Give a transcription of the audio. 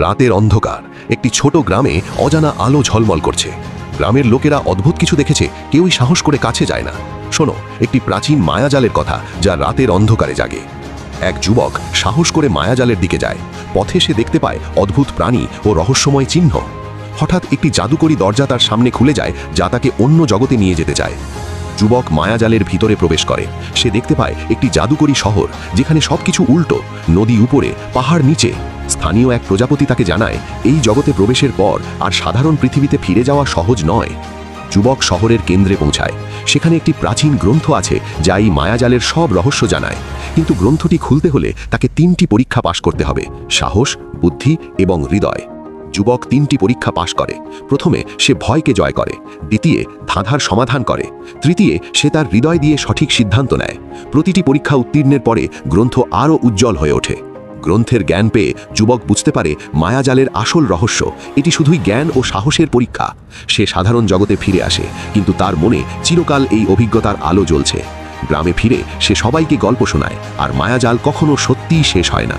রাতের অন্ধকার, একটি ছোট গ্রামে অজানা আলো ঝলমল করছে। গ্রামের লোকেরা অদ্ভুত কিছু দেখেছে, কেউই সাহস করে কাছে যায় না। শোনো, একটি প্রাচীন মায়াজালের কথা যা রাতের অন্ধকারে জাগে। এক যুবক সাহস করে মায়াজালের দিকে যায়। পথে সে দেখতে পায় অদ্ভুত প্রাণী ও রহস্যময় চিহ্ন। হঠাৎ একটি জাদুকরী দরজা তার সামনে খুলে যায়, যা তাকে অন্য জগতে নিয়ে যেতে চায়। যুবক মায়াজালের ভিতরে প্রবেশ করে। সে দেখতে পায় একটি জাদুকরী শহর, যেখানে সবকিছু উল্টো, নদী উপরে, পাহাড় নিচে। স্থানীয় এক প্রজাপতি তাকে জানায়, এই জগতে প্রবেশের পর আর সাধারণ পৃথিবীতে ফিরে যাওয়া সহজ নয়। যুবক শহরের কেন্দ্রে পৌঁছায়। সেখানে একটি প্রাচীন গ্রন্থ আছে যা এই মায়াজালের সব রহস্য জানায়। কিন্তু গ্রন্থটি খুলতে হলে তাকে 3টি পরীক্ষা পাশ করতে হবে: সাহস, বুদ্ধি এবং হৃদয়। যুবক 3টি পরীক্ষা পাশ করে। প্রথমে সে ভয়কে জয় করে, দ্বিতীয় ধাঁধার সমাধান করে, তৃতীয় সে তার হৃদয় দিয়ে সঠিক সিদ্ধান্ত নেয়। প্রতিটি পরীক্ষা উত্তীর্ণের পরে গ্রন্থ আরও উজ্জ্বল হয়ে ওঠে। গ্রন্থের জ্ঞান পেয়ে যুবক বুঝতে পারে মায়াজালের আসল রহস্য এটি শুধুই জ্ঞান ও সাহসের পরীক্ষা। সে সাধারণ জগতে ফিরে আসে, কিন্তু তার মনে চিরকাল এই অভিজ্ঞতার আলো জ্বলছে। গ্রামে ফিরে সে সবাইকে গল্প শোনায়, আর মায়াজাল কখনো সত্যিই শেষ হয় না।